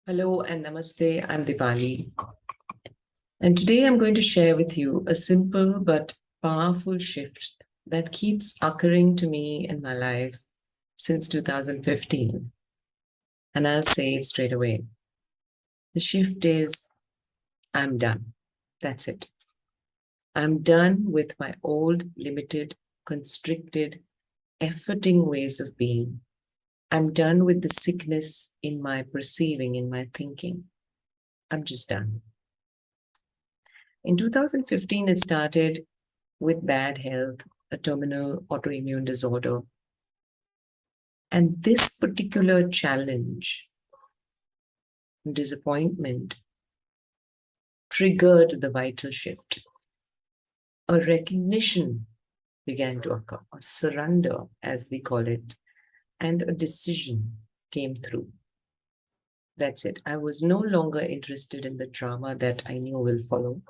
Hello and namaste. I'm Dipali. And today I'm going to share with you a simple but powerful shift that keeps occurring to me in my life since 2015. And I'll say it straight away. The shift is I'm done. That's it. I'm done with my old, limited, constricted, efforting ways of being. I'm done with the sickness in my perceiving, in my thinking. I'm just done. In 2015, it started with bad health, a terminal autoimmune disorder. And this particular challenge, disappointment, triggered the vital shift. A recognition began to occur, a surrender, as we call it, and a decision came through. That's it. I was no longer interested in the drama that I knew will follow.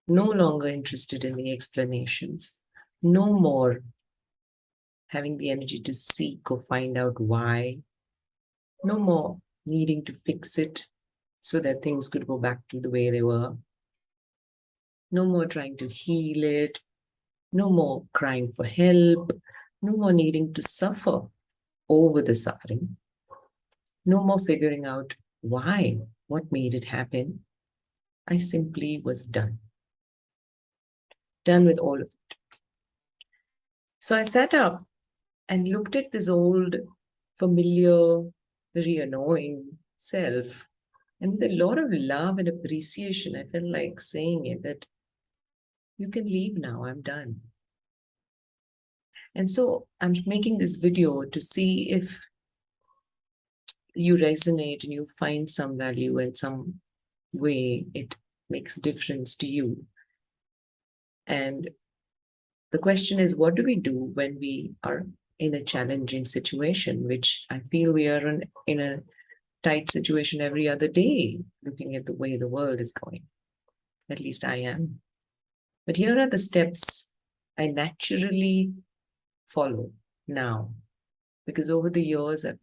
No longer interested in the explanations. No more having the energy to seek or find out why. No more needing to fix it so that things could go back to the way they were. No more trying to heal it. No more crying for help. No more needing to suffer over the suffering. No more figuring out why, what made it happen. I simply was done. Done with all of it. So I sat up and looked at this old, familiar, very annoying self. And with a lot of love and appreciation, I felt like saying it that you can leave now, I'm done. And so I'm making this video to see if you resonate and you find some value in some way it makes a difference to you. And the question is, what do we do when we are in a challenging situation, which I feel we are in a tight situation every other day, looking at the way the world is going. At least I am. But here are the steps I naturally follow now, because over the years I've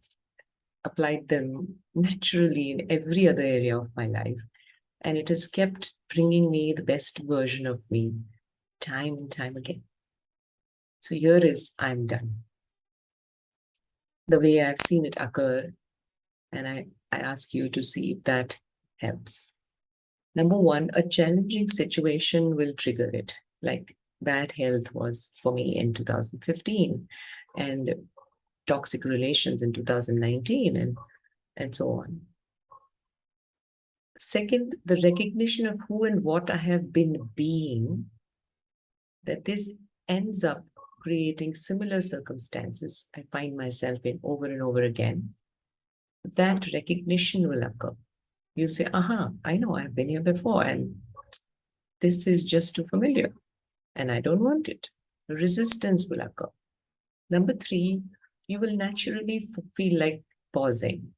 applied them naturally in every other area of my life, and it has kept bringing me the best version of me time and time again. So here is I'm done. The way I've seen it occur, and I ask you to see if that helps. Number one, a challenging situation will trigger it, like bad health was for me in 2015, and toxic relations in 2019, and so on. Second, the recognition of who and what I have been being, that this ends up creating similar circumstances I find myself in over and over again. That recognition will occur. You'll say, aha, I know I've been here before, and this is just too familiar, and I don't want it. Resistance will occur. Number three, you will naturally feel like pausing,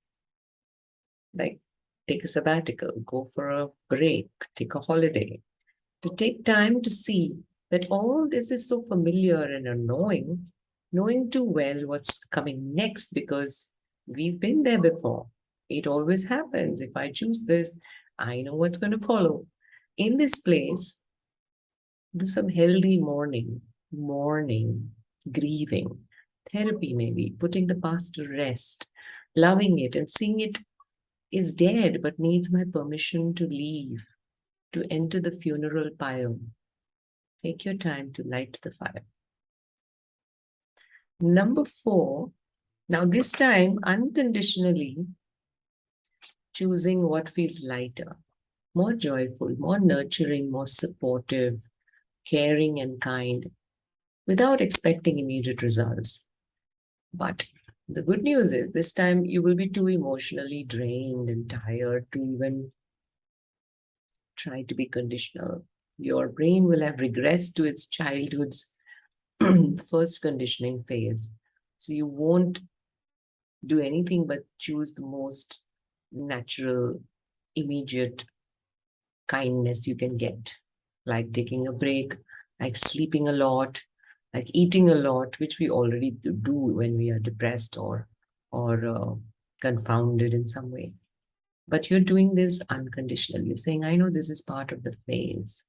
like take a sabbatical, go for a break, take a holiday, to take time to see that all this is so familiar and annoying, knowing too well what's coming next because we've been there before. It always happens. If I choose this, I know what's going to follow. In this place, do some healthy mourning, grieving, therapy maybe, putting the past to rest, loving it and seeing it is dead but needs my permission to leave, to enter the funeral pyre. Take your time to light the fire. Number four, now this time unconditionally choosing what feels lighter, more joyful, more nurturing, more supportive, caring and kind, without expecting immediate results. But the good news is this time you will be too emotionally drained and tired to even try to be conditional. Your brain will have regressed to its childhood's first conditioning phase. So you won't do anything but choose the most natural, immediate kindness you can get, like taking a break, like sleeping a lot, like eating a lot, which we already do when we are depressed or or confounded in some way. But you're doing this unconditionally. You're saying, I know this is part of the phase.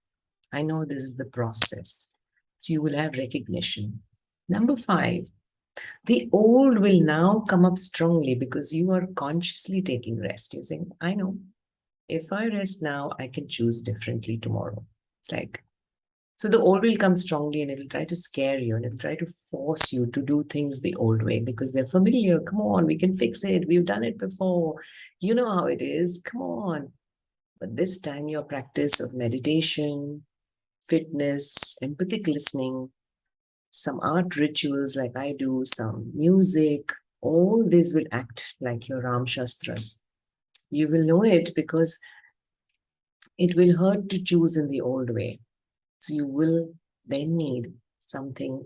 I know this is the process. So you will have recognition. Number 5, the old will now come up strongly because you are consciously taking rest. You're saying, I know if I rest now, I can choose differently tomorrow. It's like, so the old will come strongly and it'll try to scare you and it'll try to force you to do things the old way because they're familiar. Come on, we can fix it. We've done it before. You know how it is. Come on. But this time, your practice of meditation, fitness, empathic listening, some art rituals like I do, some music, all these will act like your Ram Shastras. You will know it because it will hurt to choose in the old way. So you will then need something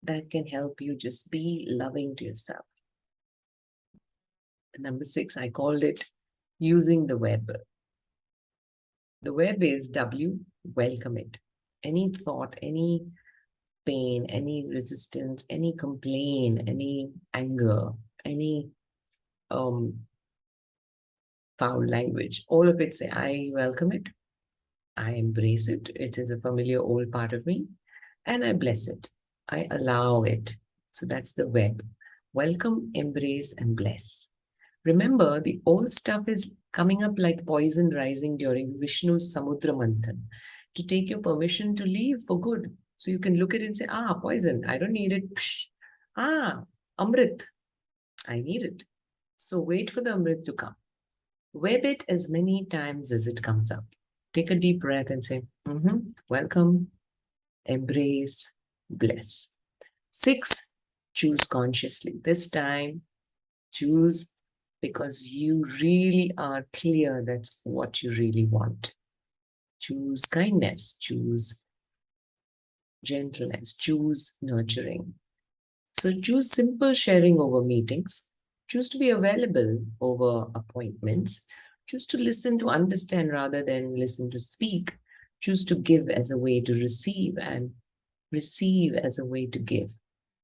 that can help you just be loving to yourself. Number 6, I called it using the web. The web is W, welcome it. Any thought, any pain, any resistance, any complaint, any anger, any foul language, all of it say, I welcome it. I embrace it. It is a familiar old part of me. And I bless it. I allow it. So that's the web. Welcome, embrace, and bless. Remember, the old stuff is coming up like poison rising during Vishnu's Samudra Manthan to take your permission to leave for good. So you can look at it and say, poison, I don't need it. Psh. Amrit, I need it. So wait for the Amrit to come. Web it as many times as it comes up. Take a deep breath and say, welcome, embrace, bless. 6, choose consciously. This time, choose because you really are clear that's what you really want. Choose kindness, choose gentleness, choose nurturing. So choose simple sharing over meetings. Choose to be available over appointments. Choose to listen to understand rather than listen to speak. Choose to give as a way to receive and receive as a way to give.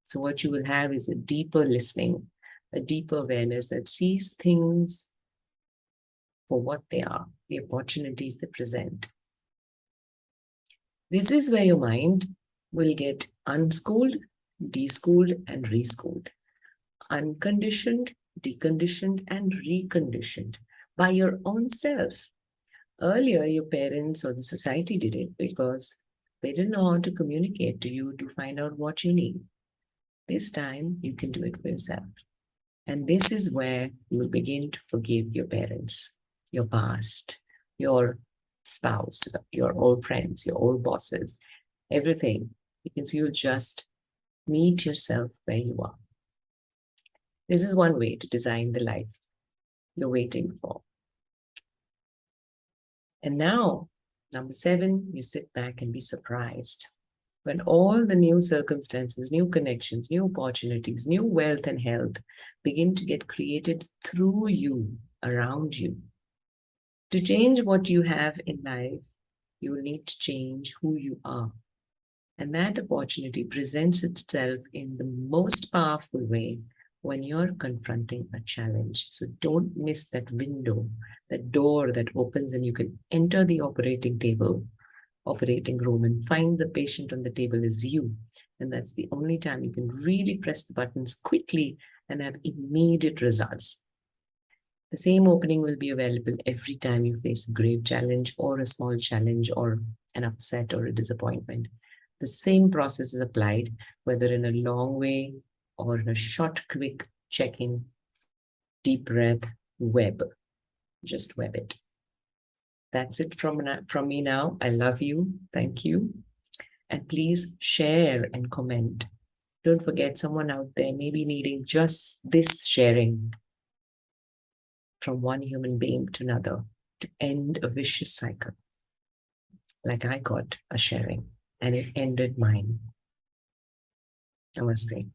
So what you will have is a deeper listening, a deeper awareness that sees things for what they are, the opportunities they present. This is where your mind will get unschooled, deschooled, and reschooled. Unconditioned, deconditioned, and reconditioned by your own self. Earlier, your parents or the society did it because they didn't know how to communicate to you to find out what you need. This time, you can do it for yourself. And this is where you will begin to forgive your parents, your past, your spouse, your old friends, your old bosses, everything. Because you'll just meet yourself where you are. This is one way to design the life you're waiting for. And now, number 7, you sit back and be surprised. When all the new circumstances, new connections, new opportunities, new wealth and health begin to get created through you, around you. To change what you have in life, you will need to change who you are. And that opportunity presents itself in the most powerful way when you're confronting a challenge. So don't miss that window, that door that opens and you can enter the operating room and find the patient on the table is you. And that's the only time you can really press the buttons quickly and have immediate results. The same opening will be available every time you face a grave challenge or a small challenge or an upset or a disappointment. The same process is applied, whether in a long way or in a short, quick check-in, deep breath, web. Just web it. That's it from me now. I love you. Thank you. And please share and comment. Don't forget, someone out there may be needing just this sharing from one human being to another to end a vicious cycle. Like I got a sharing and it ended mine. Namaste.